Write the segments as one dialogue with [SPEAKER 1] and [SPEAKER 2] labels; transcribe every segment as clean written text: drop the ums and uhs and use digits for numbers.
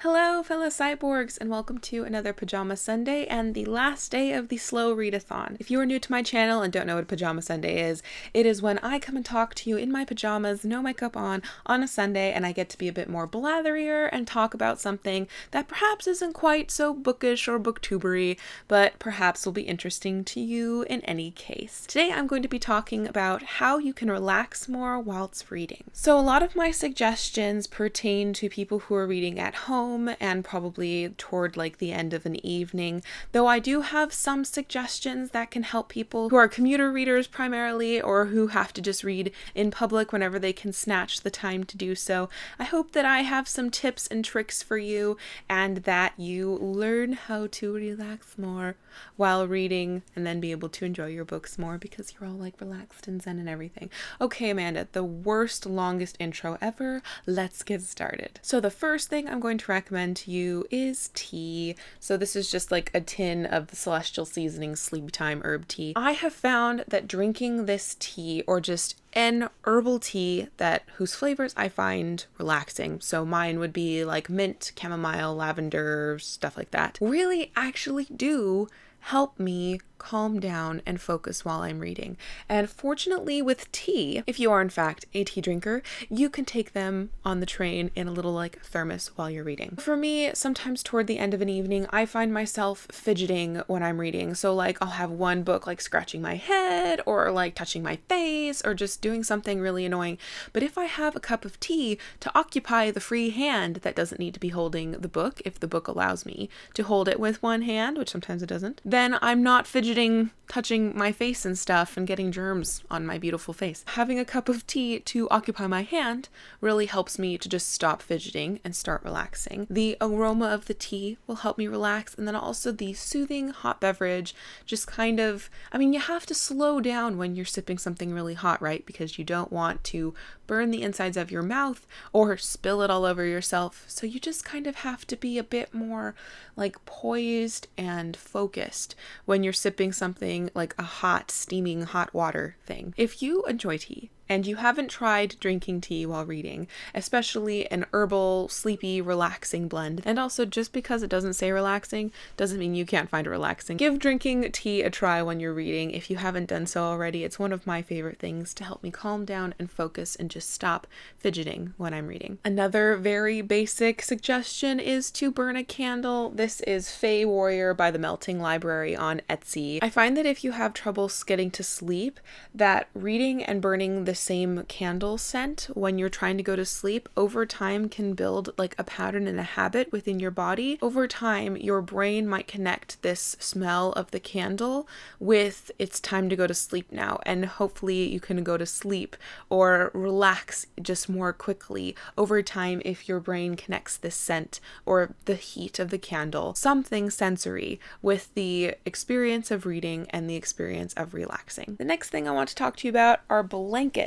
[SPEAKER 1] Hello, fellow cyborgs, and welcome to another Pyjama Sunday and the last day of the slow readathon. If you are new to my channel and don't know what Pyjama Sunday is, it is when I come and talk to you in my pajamas, no makeup on a Sunday, and I get to be a bit more blatherier and talk about something that perhaps isn't quite so bookish or booktubery, but perhaps will be interesting to you in any case. Today I'm going to be talking about how you can relax more whilst reading. So a lot of my suggestions pertain to people who are reading at home and probably toward like the end of an evening, though I do have some suggestions that can help people who are commuter readers primarily or who have to just read in public whenever they can snatch the time to do so. I hope that I have some tips and tricks for you and that you learn how to relax more while reading and then be able to enjoy your books more because you're all like relaxed and zen and everything. Okay, Amanda, the worst, longest intro ever. Let's get started. So the first thing I'm going to recommend to you is tea. So this is just like a tin of the Celestial Seasoning Sleepy Time herb tea. I have found that drinking this tea or just an herbal tea whose flavors I find relaxing, so mine would be like mint, chamomile, lavender, stuff like that, really actually do help me calm down and focus while I'm reading. And fortunately with tea, if you are in fact a tea drinker, you can take them on the train in a little like thermos while you're reading. For me, sometimes toward the end of an evening, I find myself fidgeting when I'm reading. So like I'll have one book like scratching my head or like touching my face or just doing something really annoying. But if I have a cup of tea to occupy the free hand that doesn't need to be holding the book, if the book allows me to hold it with one hand, which sometimes it doesn't, then I'm not fidgeting, touching my face and stuff and getting germs on my beautiful face. Having a cup of tea to occupy my hand really helps me to just stop fidgeting and start relaxing. The aroma of the tea will help me relax, and then also the soothing hot beverage just kind of, you have to slow down when you're sipping something really hot, right? Because you don't want to burn the insides of your mouth or spill it all over yourself. So you just kind of have to be a bit more like poised and focused when you're sipping something like a hot, steaming hot water thing. If you enjoy tea, and you haven't tried drinking tea while reading, especially an herbal, sleepy, relaxing blend, and also just because it doesn't say relaxing doesn't mean you can't find it relaxing. Give drinking tea a try when you're reading. If you haven't done so already, it's one of my favorite things to help me calm down and focus and just stop fidgeting when I'm reading. Another very basic suggestion is to burn a candle. This is Fae Warrior by the Melting Library on Etsy. I find that if you have trouble getting to sleep, that reading and burning the same candle scent when you're trying to go to sleep over time can build like a pattern and a habit within your body. Over time, your brain might connect this smell of the candle with it's time to go to sleep now, and hopefully you can go to sleep or relax just more quickly over time if your brain connects this scent or the heat of the candle, something sensory, with the experience of reading and the experience of relaxing. The next thing I want to talk to you about are blankets.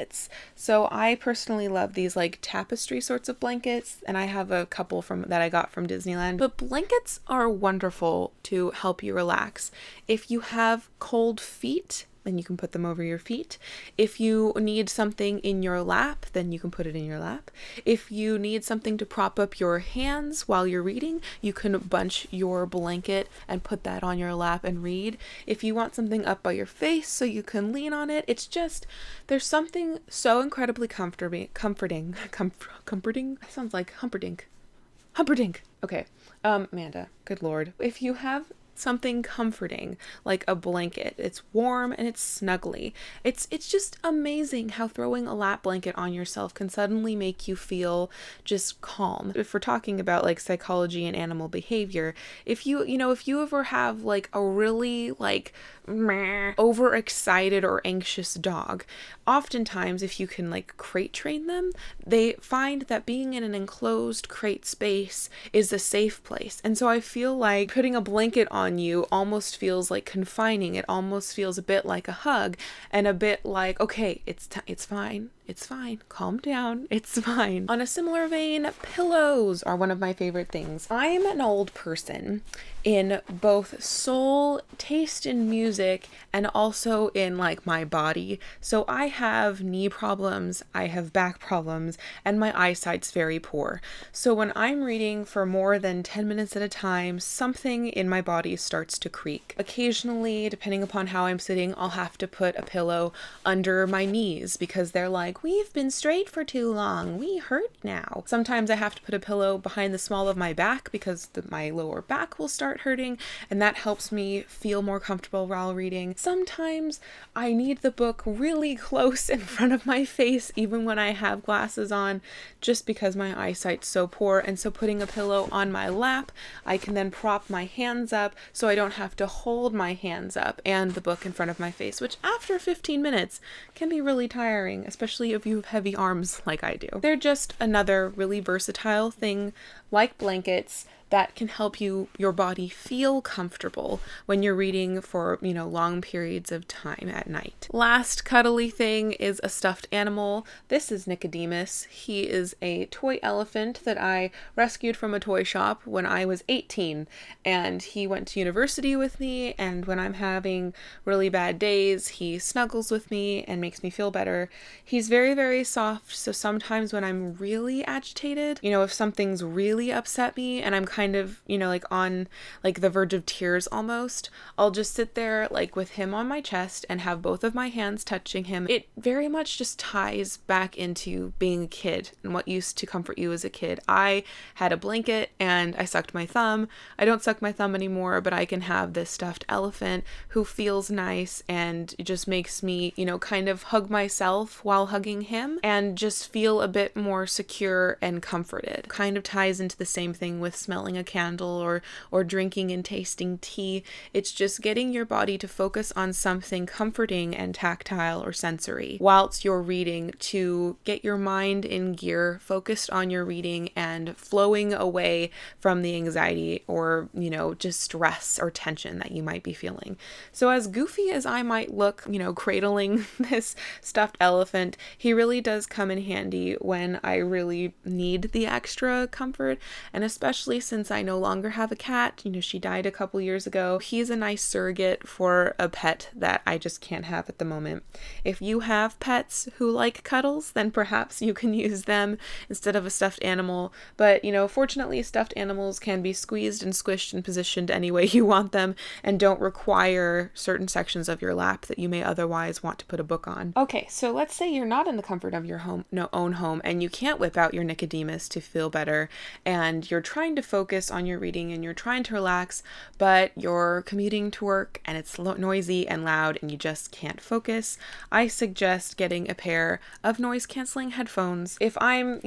[SPEAKER 1] So I personally love these like tapestry sorts of blankets, and I have a couple that I got from Disneyland. But blankets are wonderful to help you relax. If you have cold feet, then you can put them over your feet. If you need something in your lap, then you can put it in your lap. If you need something to prop up your hands while you're reading, you can bunch your blanket and put that on your lap and read. If you want something up by your face so you can lean on it, it's just, there's something so incredibly comforting. That sounds like Humperdinck. Okay. Amanda, good Lord. If you have something comforting like a blanket, it's warm and it's snuggly, it's just amazing how throwing a lap blanket on yourself can suddenly make you feel just calm. If we're talking about like psychology and animal behavior, if you ever have like a really like overexcited or anxious dog, oftentimes if you can like crate train them, they find that being in an enclosed crate space is a safe place. And so I feel like putting a blanket on you almost feels like confining. It almost feels a bit like a hug and a bit like, okay, it's fine. It's fine. Calm down. It's fine. On a similar vein, pillows are one of my favorite things. I'm an old person in both soul, taste in music, and also in like my body. So I have knee problems, I have back problems, and my eyesight's very poor. So when I'm reading for more than 10 minutes at a time, something in my body starts to creak. Occasionally, depending upon how I'm sitting, I'll have to put a pillow under my knees because they're like, we've been straight for too long, we hurt now. Sometimes I have to put a pillow behind the small of my back because my lower back will start hurting, and that helps me feel more comfortable while reading. Sometimes I need the book really close in front of my face even when I have glasses on, just because my eyesight's so poor, and so putting a pillow on my lap, I can then prop my hands up so I don't have to hold my hands up and the book in front of my face, which after 15 minutes can be really tiring, especially if you have heavy arms like I do. They're just another really versatile thing, like blankets, that can help your body feel comfortable when you're reading for, long periods of time at night. Last cuddly thing is a stuffed animal. This is Nicodemus. He is a toy elephant that I rescued from a toy shop when I was 18, and he went to university with me, and when I'm having really bad days, he snuggles with me and makes me feel better. He's very, very soft, so sometimes when I'm really agitated, if something's really upset me and I'm kind of, on like the verge of tears almost, I'll just sit there like with him on my chest and have both of my hands touching him. It very much just ties back into being a kid and what used to comfort you as a kid. I had a blanket and I sucked my thumb. I don't suck my thumb anymore, but I can have this stuffed elephant who feels nice, and it just makes me, kind of hug myself while hugging him and just feel a bit more secure and comforted. Kind of ties into the same thing with smelling a candle or drinking and tasting tea. It's just getting your body to focus on something comforting and tactile or sensory whilst you're reading, to get your mind in gear, focused on your reading and flowing away from the anxiety or, just stress or tension that you might be feeling. So as goofy as I might look, cradling this stuffed elephant, he really does come in handy when I really need the extra comfort, and especially since I no longer have a cat. She died a couple years ago. He's a nice surrogate for a pet that I just can't have at the moment. If you have pets who like cuddles, then perhaps you can use them instead of a stuffed animal. But, fortunately, stuffed animals can be squeezed and squished and positioned any way you want them and don't require certain sections of your lap that you may otherwise want to put a book on. Okay, so let's say you're not in the comfort of your own home and you can't whip out your Nicodemus to feel better, and you're trying to focus on your reading and you're trying to relax, but you're commuting to work and it's noisy and loud and you just can't focus. I suggest getting a pair of noise-canceling headphones. If I'm,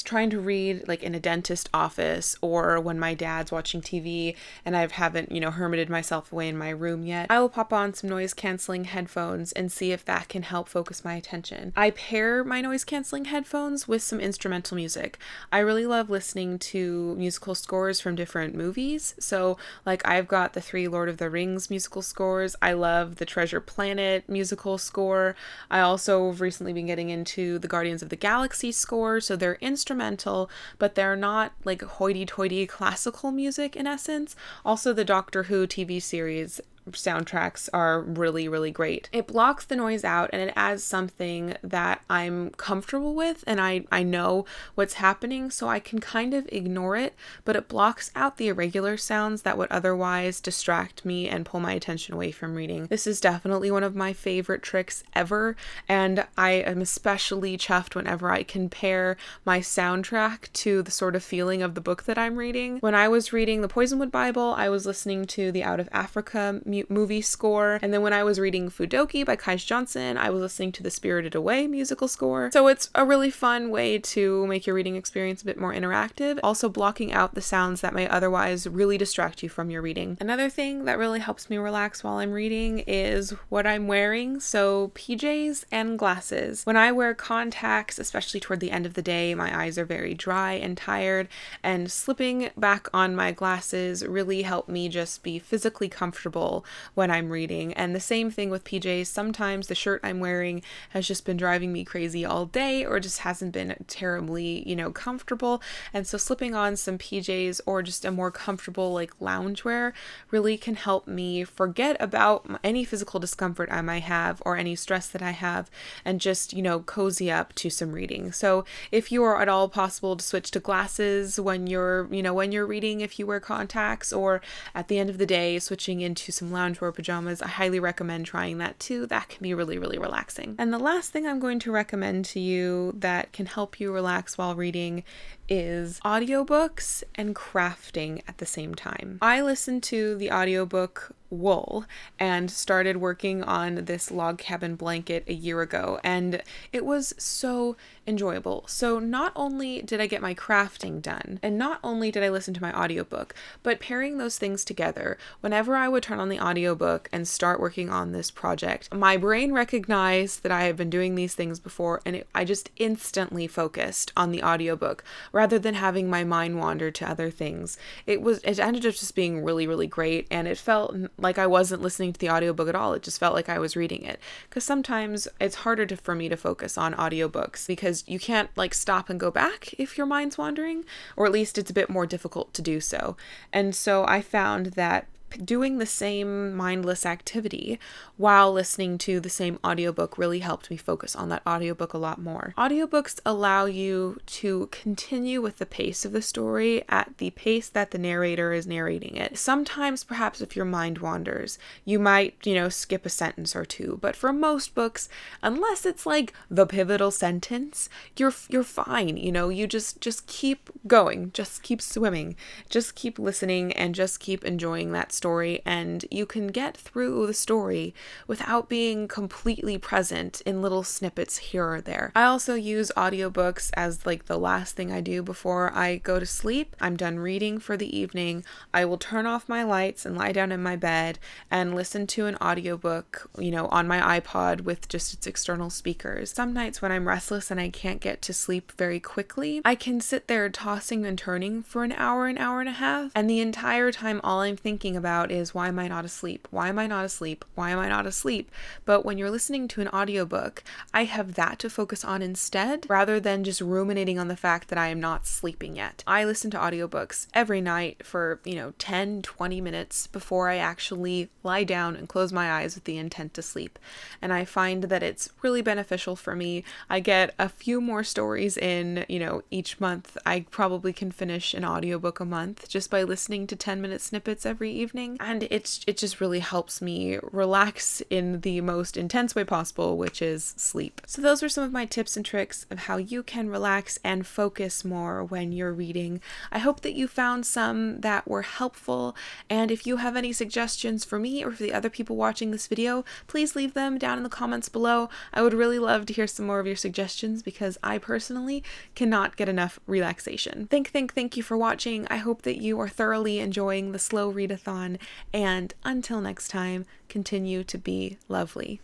[SPEAKER 1] trying to read like in a dentist office, or when my dad's watching TV and I haven't, hermited myself away in my room yet, I will pop on some noise canceling headphones and see if that can help focus my attention. I pair my noise canceling headphones with some instrumental music. I really love listening to musical scores from different movies. So like I've got the 3 Lord of the Rings musical scores. I love the Treasure Planet musical score. I also have recently been getting into the Guardians of the Galaxy score. So they're instrumental, but they're not like hoity-toity classical music in essence. Also, the Doctor Who TV series soundtracks are really, really great. It blocks the noise out and it adds something that I'm comfortable with, and I know what's happening, so I can kind of ignore it, but it blocks out the irregular sounds that would otherwise distract me and pull my attention away from reading. This is definitely one of my favorite tricks ever, and I am especially chuffed whenever I can pair my soundtrack to the sort of feeling of the book that I'm reading. When I was reading the Poisonwood Bible, I was listening to the Out of Africa movie score, and then when I was reading Fudoki by Kai Johnson, I was listening to the Spirited Away musical score. So it's a really fun way to make your reading experience a bit more interactive, also blocking out the sounds that may otherwise really distract you from your reading. Another thing that really helps me relax while I'm reading is what I'm wearing, so PJs and glasses. When I wear contacts, especially toward the end of the day, my eyes are very dry and tired, and slipping back on my glasses really help me just be physically comfortable when I'm reading. And the same thing with PJs. Sometimes the shirt I'm wearing has just been driving me crazy all day, or just hasn't been terribly, comfortable. And so slipping on some PJs or just a more comfortable like loungewear really can help me forget about any physical discomfort I might have or any stress that I have, and just, cozy up to some reading. So if you are at all possible to switch to glasses when you're reading, if you wear contacts, or at the end of the day switching into some loungewear pajamas, I highly recommend trying that too. That can be really, really relaxing. And the last thing I'm going to recommend to you that can help you relax while reading is audiobooks and crafting at the same time. I listened to the audiobook Wool and started working on this log cabin blanket a year ago, and it was so enjoyable. So not only did I get my crafting done, and not only did I listen to my audiobook, but pairing those things together, whenever I would turn on the audiobook and start working on this project, my brain recognized that I had been doing these things before, and I just instantly focused on the audiobook rather than having my mind wander to other things. It ended up just being really, really great, and it felt like I wasn't listening to the audiobook at all. It just felt like I was reading it. Because sometimes it's harder for me to focus on audiobooks because you can't like stop and go back if your mind's wandering, or at least it's a bit more difficult to do so. And so I found that doing the same mindless activity while listening to the same audiobook really helped me focus on that audiobook a lot more. Audiobooks allow you to continue with the pace of the story at the pace that the narrator is narrating it. Sometimes, perhaps if your mind wanders, you might, skip a sentence or two, but for most books, unless it's like the pivotal sentence, you're fine. You just keep going, just keep swimming, just keep listening, and just keep enjoying that story, and you can get through the story without being completely present in little snippets here or there. I also use audiobooks as like the last thing I do before I go to sleep. I'm done reading for the evening. I will turn off my lights and lie down in my bed and listen to an audiobook, on my iPod with just its external speakers. Some nights when I'm restless and I can't get to sleep very quickly, I can sit there tossing and turning for an hour and a half, and the entire time all I'm thinking about is, why am I not asleep? Why am I not asleep? Why am I not asleep? But when you're listening to an audiobook, I have that to focus on instead, rather than just ruminating on the fact that I am not sleeping yet. I listen to audiobooks every night for, 10, 20 minutes before I actually lie down and close my eyes with the intent to sleep. And I find that it's really beneficial for me. I get a few more stories in, each month. I probably can finish an audiobook a month just by listening to 10-minute snippets every evening. And it just really helps me relax in the most intense way possible, which is sleep. So those are some of my tips and tricks of how you can relax and focus more when you're reading. I hope that you found some that were helpful, and if you have any suggestions for me or for the other people watching this video, please leave them down in the comments below. I would really love to hear some more of your suggestions because I personally cannot get enough relaxation. Thank you for watching. I hope that you are thoroughly enjoying the slow readathon, and until next time, continue to be lovely.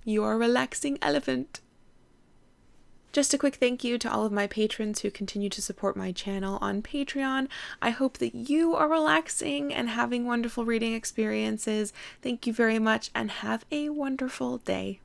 [SPEAKER 1] Your relaxing elephant. Just a quick thank you to all of my patrons who continue to support my channel on Patreon. I hope that you are relaxing and having wonderful reading experiences. Thank you very much, and have a wonderful day.